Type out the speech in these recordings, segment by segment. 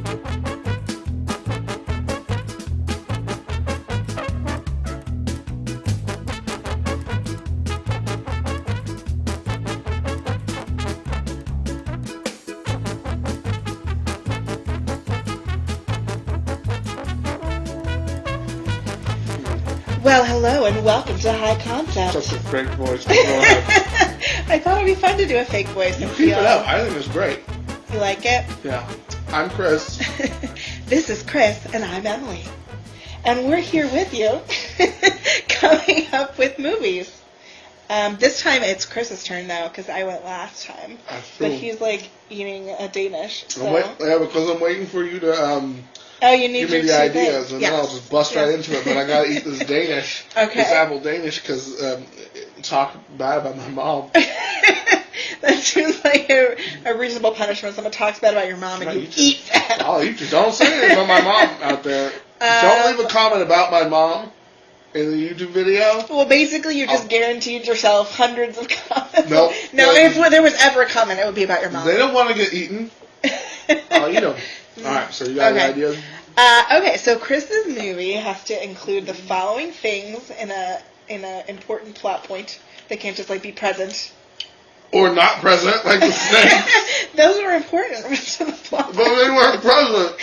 Well, hello and welcome to High Concept. Such a fake voice. Go ahead. I thought it'd be fun to do a fake voice. You keep it up. I think it's great. You like it? Yeah. I'm Chris. This is Chris, and I'm Emily. And we're here with you, coming up with movies. This time it's Chris's turn, though, because I went last time. That's true. But he's, like, eating a Danish. So. Yeah, because I'm waiting for you to you need give me the ideas, and then I'll just bust right into it. But I gotta eat this Danish, this apple Danish, because talk bad about my mom. That seems like a reasonable punishment. Someone talks bad about your mom and you eat that. I'll eat you. Don't say anything about my mom out there. Don't leave a comment about my mom in the YouTube video. Well, basically, you just guaranteed yourself hundreds of comments. Nope. No, if there was ever a comment, it would be about your mom. They don't want to get eaten. I'll eat them. All right, so you got any ideas? Okay, so Chris's movie has to include the following things in a important plot point. They can't just be present. Or not present, like the snake. Those are important to the plot. But they weren't present.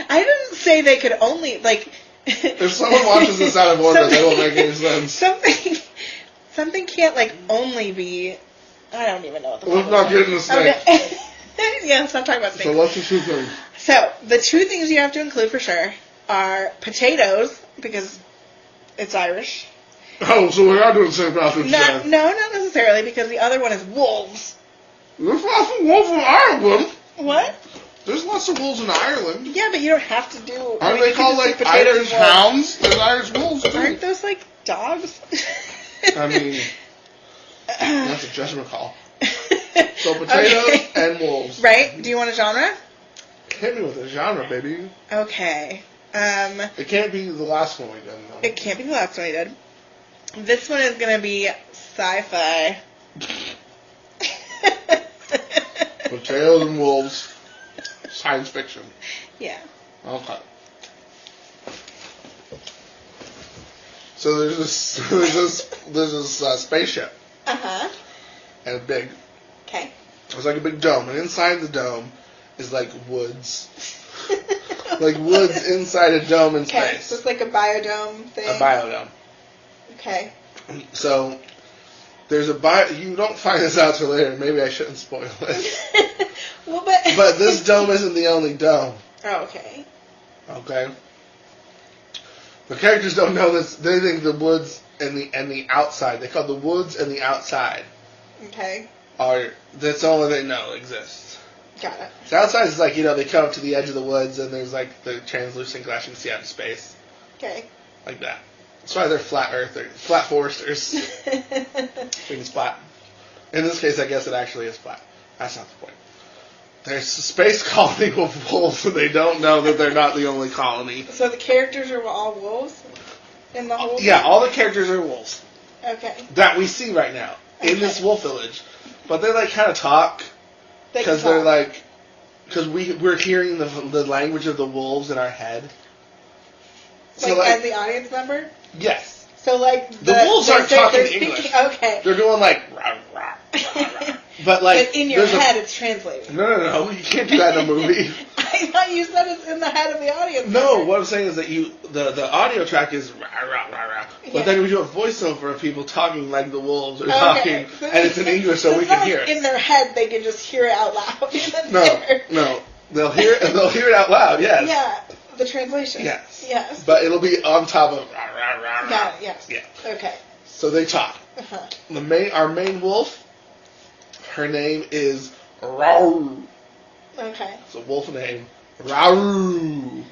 I didn't say they could only If someone watches this out of order, they won't make any sense. Something can't only be. I don't even know what the. Let's not get into snakes. Okay. Yeah, let's not talk about snakes. So what's the two things? So, the two things you have to include for sure are potatoes, because it's Irish. Oh, so we are doing the same process. No, not necessarily, because the other one is wolves. There's lots of wolves in Ireland. What? There's lots of wolves in Ireland. Yeah, but you don't have to do... Aren't they called, Irish hounds? There's Irish wolves, too. Aren't those, dogs? I mean, that's a judgment call. So potatoes and wolves. Right? Do you want a genre? Hit me with a genre, baby. Okay. It can't be the last one we did. No. It can't be the last one we did. This one is going to be sci-fi. Potatoes and wolves. Science fiction. Yeah. Okay. So there's this spaceship. Uh-huh. And it's big. Okay. It's like a big dome, and inside the dome is woods. Woods inside a dome in space. Okay, so it's like a biodome thing? A biodome. Okay. So, there's you don't find this out till later, maybe I shouldn't spoil it. Well, but this dome isn't the only dome. Oh, okay. Okay? The characters don't know this, they think the woods and the outside, they call the woods and the outside. Okay. That's the only they know exists. Got it. So outside is they come up to the edge of the woods and there's the translucent glass you can see out in space. Okay. Like that. That's why they're flat foresters. Things flat. In this case, I guess it actually is flat. That's not the point. There's a space colony of wolves and they don't know that they're not the only colony. So the characters are all wolves? In the whole Yeah, all the characters are wolves. Okay. That we see right now. In this wolf village. But they kind of talk because because we're hearing the language of the wolves in our head. So as the audience member? Yes. So the wolves aren't talking English. Okay. They're going rah, rah, rah, rah. But in your head it's translated. No. You can't do that in a movie. I thought you said it's in the head of the audience. No, member. what I'm saying is that the audio track is rah, rah, rah, rah. But then we do a voiceover of people talking like the wolves are talking, and it's in English so we can hear it. In their head, they can just hear it out loud. No. They'll hear it out loud, yes. Yeah, the translation. Yes. But it'll be on top of rah, rah, rah, rah. Got it, yes. Yeah. Okay. So they talk. Uh-huh. Our main wolf, her name is Raoul. Okay. It's a wolf name. Raoul.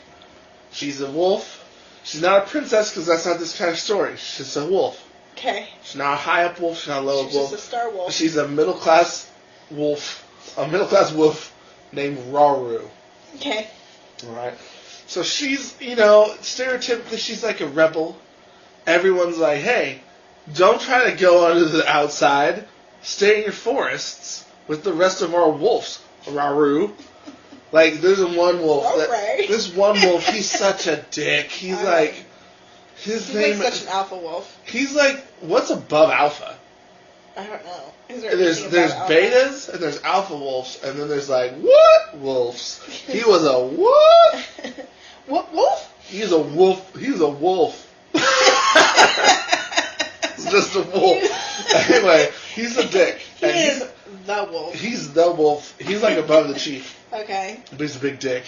She's a wolf. She's not a princess because that's not this kind of story. She's just a wolf. Okay. She's not a high up wolf. She's not a low up wolf. She's just a star wolf. She's a middle class wolf. A middle class wolf named Raoul. Okay. Alright. So she's, stereotypically she's like a rebel. Everyone's like, hey, don't try to go onto the outside. Stay in your forests with the rest of our wolves, Raoul. Like, there's one wolf. Okay. This one wolf, he's such a dick. He's like... He's like such an alpha wolf. He's like... What's above alpha? I don't know. There's betas, and there's alpha wolves, and then there's like, what wolves? He was a what? What wolf? He's a wolf. He's a wolf. It's just a wolf. Anyway, he's a dick. He is the wolf. He's the wolf. He's like above the chief. Okay. But he's a big dick.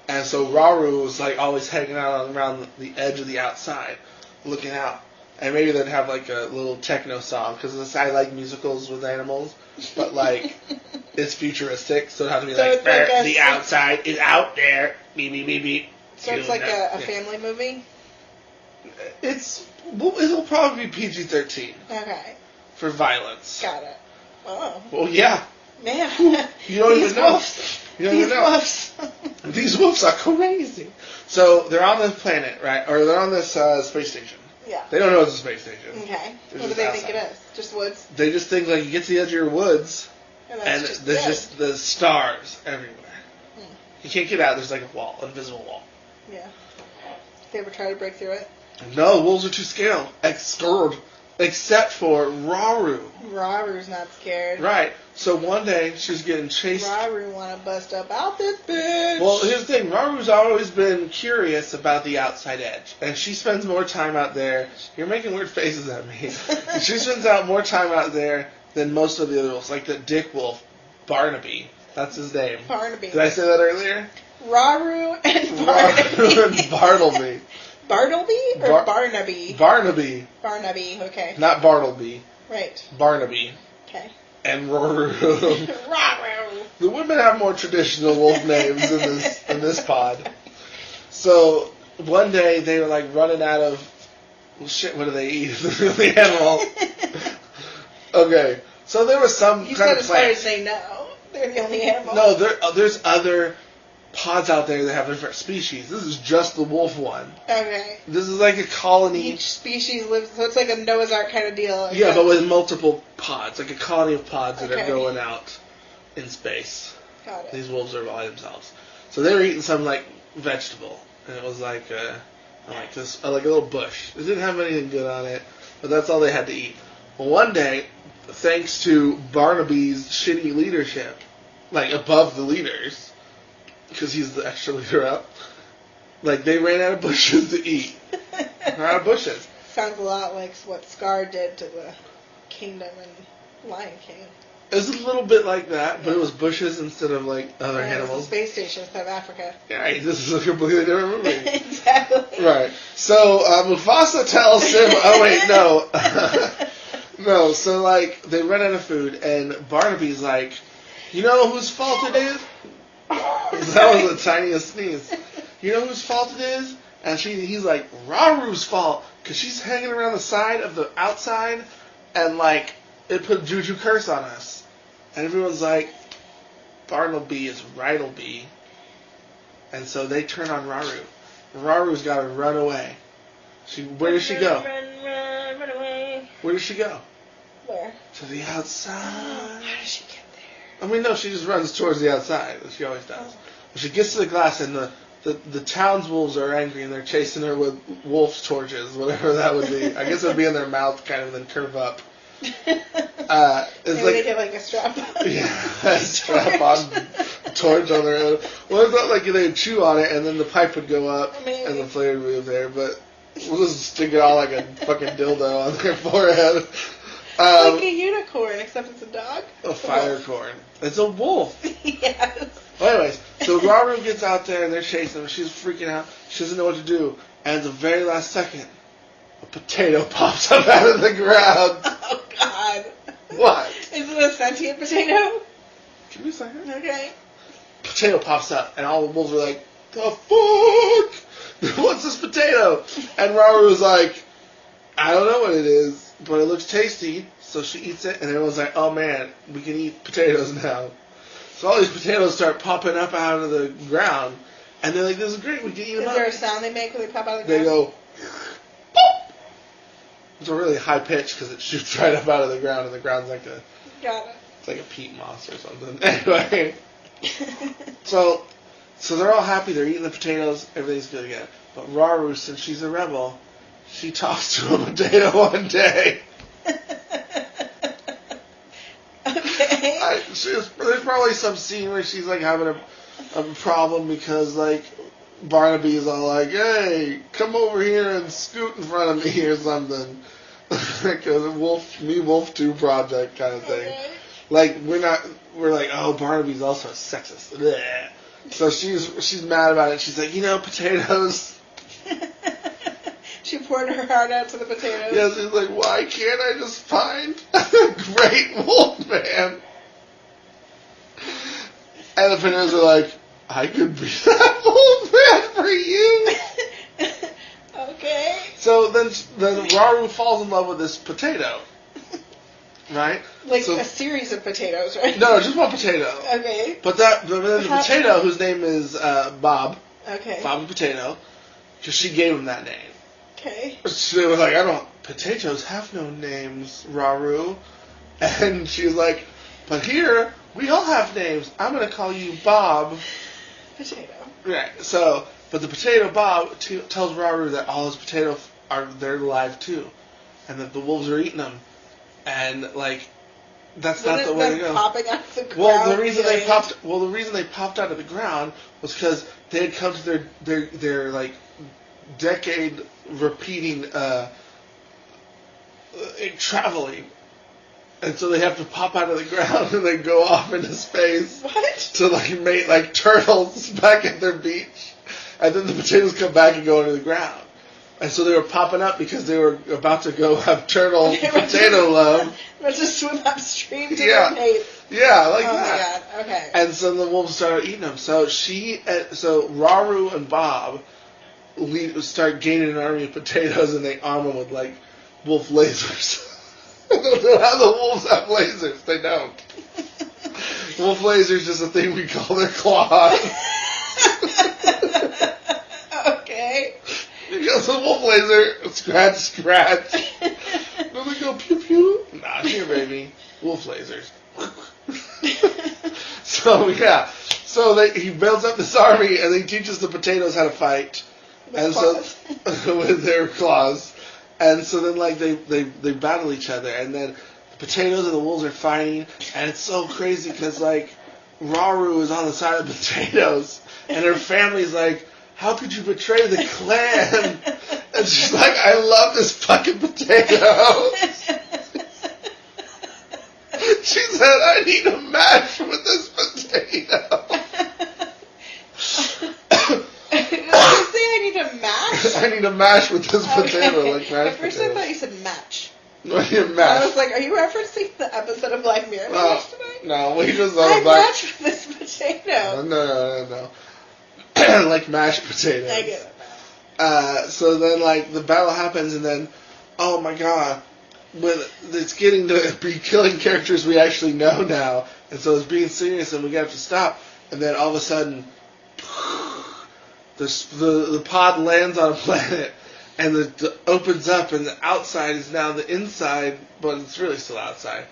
And so Raru was like always hanging out around the edge of the outside, looking out. And maybe they'd have like a little techno song, because I like musicals with animals, but like it's futuristic, so it'd have to be so like the outside is out there, beep beep beep beep. So it's like a family movie. It'll probably be PG-13. Okay. For violence. Got it. Oh. Well, yeah. Man. You don't even know. Wolves. You don't even know. Wolves. These wolves are crazy. So they're on this planet, right? Or they're on this space station. Yeah. They don't know it's a space station. Okay. What do they think it is? Just woods? They just think like you get to the edge of your woods, and there's just the stars everywhere. You can't get out. There's like a wall, an invisible wall. Yeah. Did they ever try to break through it? No, wolves are too scared. Except for Raru. Raru's not scared. Right. So one day she's getting chased. Raru want to bust up out this bitch. Well, here's the thing. Raru's always been curious about the outside edge, and she spends more time out there. You're making weird faces at me. She spends more time out there than most of the other wolves, like the dick wolf, Barnaby. That's his name. Barnaby. Did I say that earlier? Raru and Barnaby. Raru and Bartleby. Bartleby or Barnaby? Barnaby. Barnaby, okay. Not Bartleby. Right. Barnaby. Okay. And Raru. Raru. The women have more traditional wolf names in this pod. So one day they were like running out of, well, shit, what do they eat? The animal. Okay. So there was some you kind said of as far as they know, they're the only animal. No, there's other pods out there that have different species. This is just the wolf one. Okay. This is like a colony. Each species lives, so it's like a Noah's Ark kind of deal. Yeah, but with multiple pods, like a colony of pods that are going out in space. Got it. These wolves are by themselves. So they were eating some like vegetable, and it was like like a little bush. It didn't have anything good on it, but that's all they had to eat. Well, one day, thanks to Barnaby's shitty leadership, like above the leaders, because he's the extra leader up, like they ran out of bushes to eat. Ran out of bushes. Sounds a lot like what Scar did to the kingdom in Lion King. It was a little bit like that, but it was bushes instead of like other animals. It was a space station instead of Africa. Yeah, this is a completely different movie. Exactly. Right. So Mufasa tells Simba. Oh wait, no, no. So like they run out of food, and Barnaby's like, you know whose fault it is? That was the tiniest sneeze. You know whose fault it is? And he's like, Raru's fault, because she's hanging around the side of the outside, and like it put a juju curse on us. And everyone's like, Bartleby is Right'll-be. And so they turn on Raru. Raru's got to run away. Where does she go? Run away. Where does she go? Where? To the outside. How does she get there? I mean, no, she just runs towards the outside, as she always does. She gets to the glass, and the town's wolves are angry, and they're chasing her with wolf's torches, whatever that would be. I guess it would be in their mouth, kind of, then curve up. Maybe they get like a strap on. Yeah, a strap on torch on their head. Well, it's not like they chew on it and then the pipe would go up and the flame would move there, but we'll just stick it all like a fucking dildo on their forehead. Like a unicorn, except it's a dog. A fire corn. It's a wolf. Yes. Well, anyways, so Raru gets out there and they're chasing her. She's freaking out. She doesn't know what to do. And at the very last second, a potato pops up out of the ground. Oh, God. What? Is it a sentient potato? Give me a second. Okay. Potato pops up, and all the wolves are like, the fuck? What's this potato? And Raru was like, I don't know what it is, but it looks tasty. So she eats it, and everyone's like, oh man, we can eat potatoes now. So all these potatoes start popping up out of the ground, and they're like, this is great, we can eat them up. Is there a sound they make when they pop out of the ground? They go, pop! It's a really high pitch because it shoots right up out of the ground, and the ground's like Got it. It's like a peat moss or something. Anyway, so So they're all happy. They're eating the potatoes. Everything's good again. But Raru, since she's a rebel, she talks to a potato one day. Okay. There's probably some scene where she's like having a problem because like Barnaby is all like, "Hey, come over here and scoot in front of me" or something. Like a Wolf 2 project kind of thing. Okay. Like we're like, oh, Barnaby's also a sexist. Blech. So she's mad about it. She's like, potatoes. She poured her heart out to the potatoes. Yeah, she's like, why can't I just find a great wolf man? And the potatoes are like, I could be that wolf man for you. Okay. So then Raru falls in love with this potato, right? Like a series of potatoes, right? No, just one potato. Okay. But then the potato, whose name is Bob. Okay. Bob the Potato, because she gave him that name. Okay. So they were like, potatoes have no names, Raru. And she was like, but here, we all have names. I'm going to call you Bob. Potato. Right. So, but the potato Bob tells Raru that all his potatoes they're alive too. And that the wolves are eating them. And, like, that's not the way to go. Popping out of the ground. Well, the reason they popped out of the ground was because they had come to their like decade repeating traveling, and so they have to pop out of the ground and then go off into space. What? To like mate like turtles back at their beach, and then the potatoes come back and go into the ground. And so they were popping up because they were about to go have turtle potato love. Let's just swim upstream to their mate. Yeah, like that. Oh my god, okay. And so the wolves started eating them. So Raru and Bob start gaining an army of potatoes, and they arm them with like wolf lasers. I don't know how the wolves have lasers. They don't. Wolf lasers is a thing we call their claws. Okay. Because the wolf laser, scratch. No, they go pew pew. Nah, here, baby. Wolf lasers. So he builds up this army and he teaches the potatoes how to fight, with their claws, and so then like they battle each other, and then the potatoes and the wolves are fighting, and it's so crazy because like Raru is on the side of the potatoes, and her family's like, how could you betray the clan? And she's like, I love this fucking potato. She said, I need a match with this potato. Did you say I need a mash? I need a mash with this potato, like mashed At first potatoes. I thought you said match. What do you mash? I was like, are you referencing the episode of Black Mirror we watched tonight? No, we just I match with this potato. No. Like mashed potatoes. I get it now. So then, like, the battle happens, and then, oh my god, it's getting to be killing characters we actually know now, and so it's being serious, and we have to stop. And then all of a sudden, the pod lands on a planet, and it opens up, and the outside is now the inside, but it's really still outside.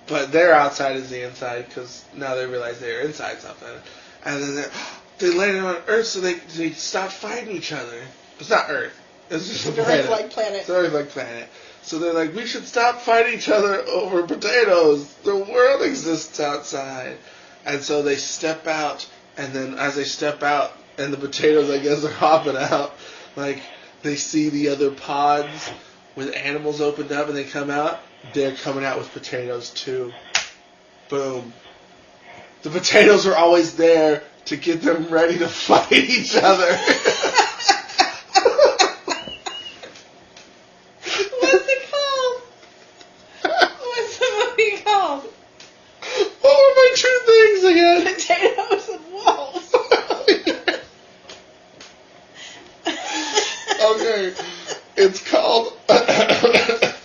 But their outside is the inside, because now they realize they're inside something. And then they landed on Earth, so they stopped fighting each other. It's not Earth. It's just a planet. Earth-like planet. It's an Earth-like planet. So they're like, we should stop fighting each other over potatoes. The world exists outside. And so they step out, and then as they step out, and the potatoes, I guess, are hopping out, like, they see the other pods with animals opened up, and they come out. They're coming out with potatoes, too. Boom. The potatoes are always there to get them ready to fight each other. What's it called? What's the movie called? What were my two things again? Potatoes and wolves. Okay, it's called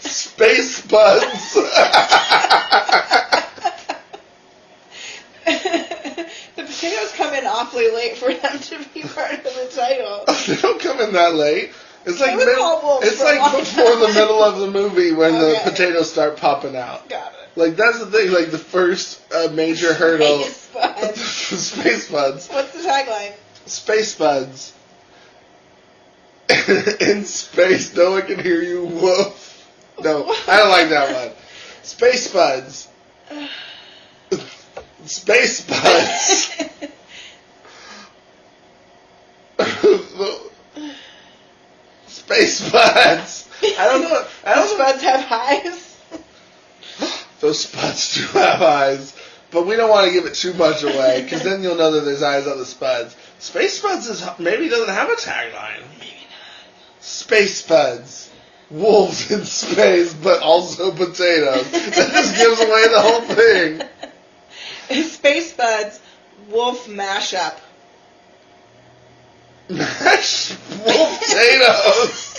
Space Buds. The potatoes come in awfully late for them to be part of the title. They don't come in that late. It's like it's like before the middle of the movie when the potatoes start popping out. Got it. Like that's the thing. Like the first major hurdle. Space Buds. Space Buds. What's the tagline? Space buds. In space, no one can hear you. Woof. No, I don't like that one. Space buds. Space buds. Space buds. I don't know. Those buds have eyes. Those spuds do have eyes, but we don't want to give it too much away because then you'll know that there's eyes on the spuds. Space buds maybe doesn't have a tagline. Maybe not. Space buds. Wolves in space, but also potatoes. That just gives away the whole thing. Space buds, wolf mashup. Mashed wolf potatoes.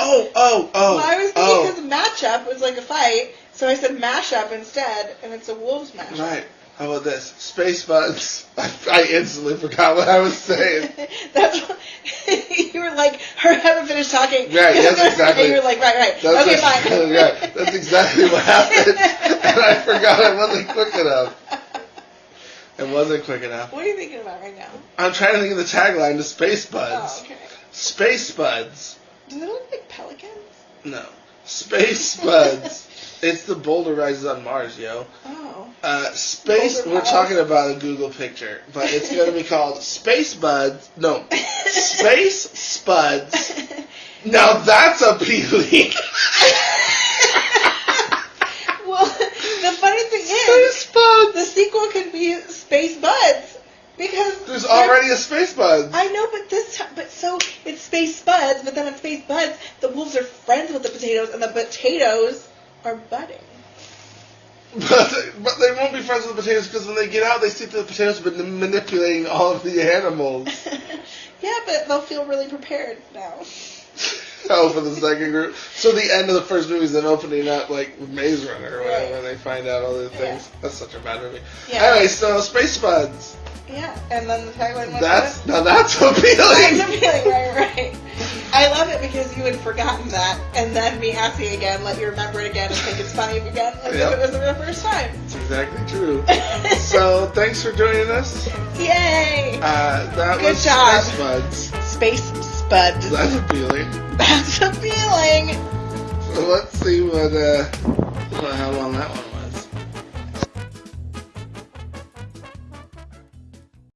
Oh. Well, I was thinking because matchup was like a fight, so I said mashup instead, and it's a wolves mashup. Right. How about this? Space buds. I instantly forgot what I was saying. That's what, you were like, her haven't finished talking. Right, that's exactly. You were like, right. That's Okay, fine. Right. That's exactly what happened, and I forgot I wasn't quick enough. It wasn't quick enough. What are you thinking about right now? I'm trying to think of the tagline to Space Buds. Oh, okay. Space Buds. Do they look like pelicans? No. Space Buds. It's the Boulder Rises on Mars, yo. Oh. Space. Boulder We're Pals. talking about a Google picture, but it's going to be called Space Buds. No. Space Spuds. Now that's appealing. Well, the funny thing Space is, Buds. the sequel could be Space Buds. Because There's already a Space Buds. I know, but so it's Space Buds, but then in Space Buds, the wolves are friends with the potatoes, and the potatoes are budding. But they won't be friends with the potatoes because when they get out, they see that the potatoes have been manipulating all of the animals. Yeah, but they'll feel really prepared now. Oh, for the second group. So the end of the first movie is them opening up like Maze Runner or whatever, and they find out all the things. Yeah. That's such a bad movie. Yeah. Anyway, so Space Buds. Yeah, and then the tagline was that's appealing. That's appealing, right. I love it because you had forgotten that, and then me asking again, let you remember it again and think it's funny again, as if it was the first time. That's exactly true. So thanks for joining us. Yay! That Good was job. Space Buds. Space Spuds. That's appealing. That's appealing. So let's see how long that one was.